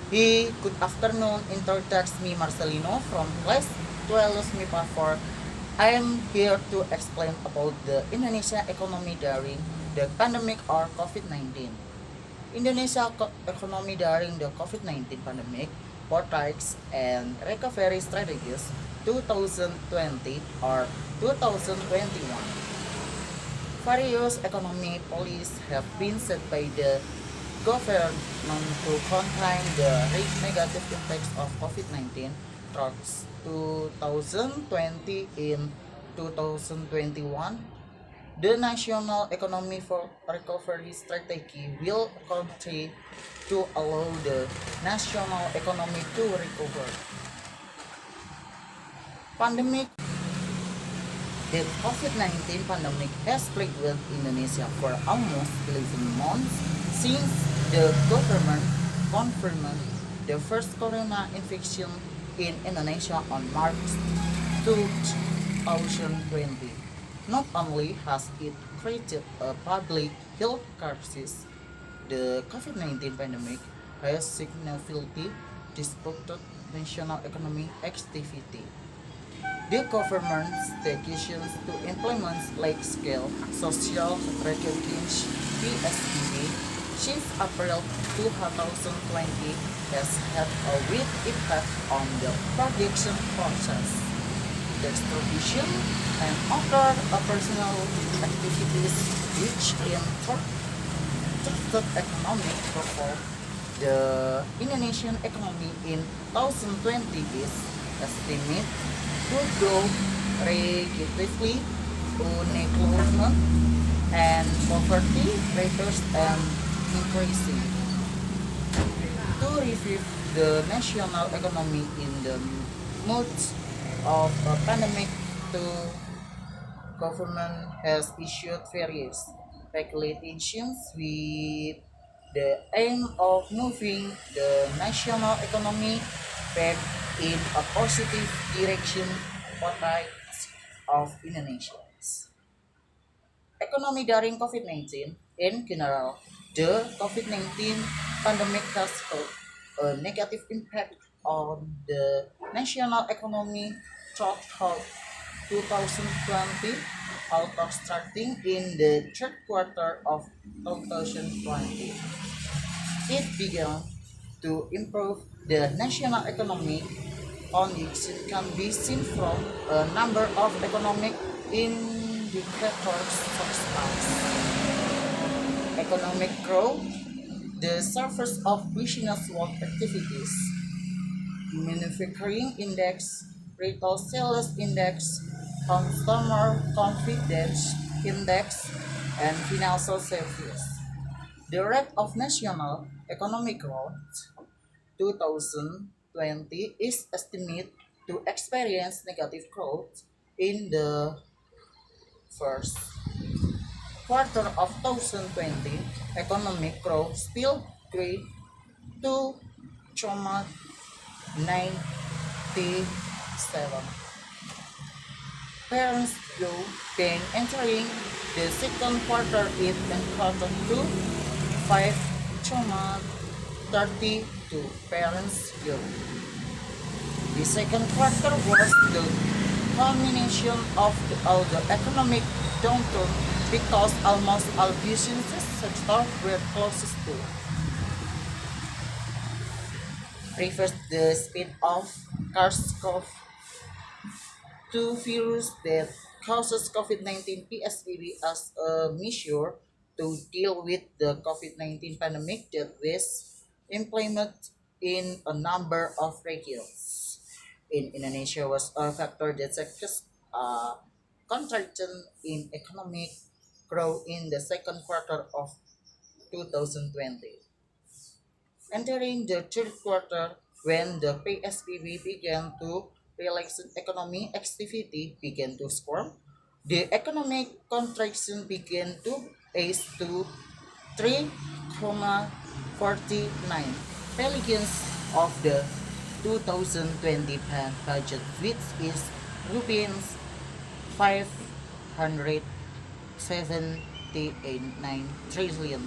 Hey, good afternoon. Intertext me Marcelino from class 12 MIPA 4. I am here to explain about the Indonesia economy during the pandemic or COVID-19. Indonesia economy during the COVID-19 pandemic, portraits and recovery strategies 2020 or 2021. Various economic policies have been set by the government to contain the negative impacts of COVID-19 throughout 2020 in 2021. The National Economy for Recovery Strategy will contribute to allow the national economy to recover. Pandemic The COVID-19 pandemic has plagued Indonesia for almost 11 months since the government confirmed the first corona infection in Indonesia on March 2020. Not only has it created a public health crisis, the COVID-19 pandemic has significantly disrupted national economic activity. The government's decisions to implement large-scale social recognition (PSBB) since April 2020 has had a wide impact on the production process, distribution, and other operational activities which in turn affected economic growth. The Indonesian economy in 2020 is estimated to grow relatively unemployment and poverty rates and increasing. To revive the national economy in the midst of a pandemic, the government has issued various regulations with the aim of moving the national economy back in a positive direction for rights of Indonesians. Economy during COVID-19 in general, the COVID-19 pandemic has had a negative impact on the national economy throughout 2020, although starting in the third quarter of 2020. It began to improve the national economy condition can be seen from a number of economic indicators such as economic growth, the surface of business work activities, manufacturing index, retail sales index, consumer confidence index, and financial services. The rate of national economic growth 2020 is estimated to experience negative growth in the first quarter of 2020. Economic growth still grew 2.97. Parents grew, then entering the second quarter it encountered to 5.32 parents grew. The second quarter was the culmination of all the economic downturn because almost all business sectors were closed to reverse the speed of SARS-CoV-2 virus that causes COVID-19 PSBB as a measure to deal with the COVID-19 pandemic that was implemented in a number of regions. In Indonesia was a factor that caused a contraction in economic growth in the second quarter of 2020. Entering the third quarter, when the PSBB began to relax economic activity began to squirm, the economic contraction began to ease to 3.49 billions of the 2020 budget, which is rupees 579 trillion.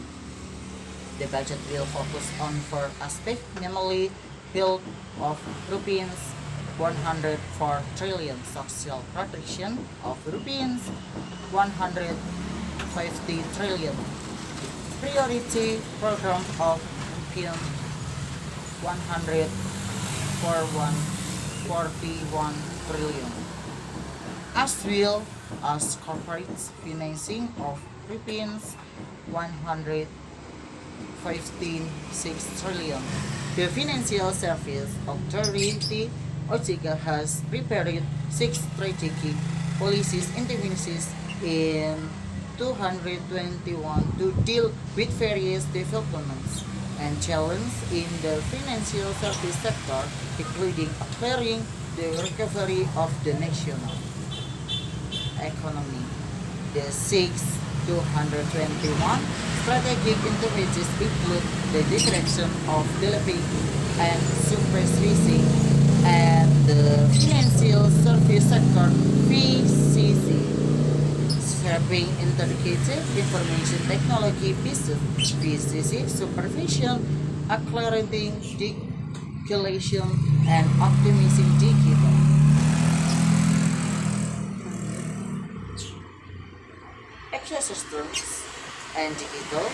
The budget will focus on four aspects, namely health of Philippines, 104 trillion, social protection of Philippines, 150 trillion, priority program of Philippines, 141 trillion, as well as corporate financing of Philippines, 115.6 trillion. The Financial Service Authority OJK has prepared six strategic policies interventions in 221 to deal with various developments and challenges in the financial service sector, including accelerating the recovery of the national economy. The 221 strategic interventions include the direction of developing and supervising and the financial service sector (VCC), serving integrated information technology business (VCC) supervision, accelerating deregulation and optimizing digital ecosystems and digital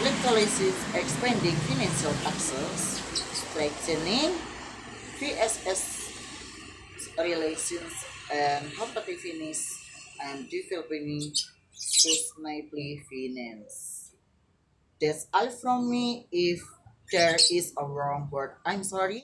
literacy, expanding financial access, strengthening VSS relations and competitiveness, and developing sustainable finance. That's all from me. If there is a wrong word, I'm sorry.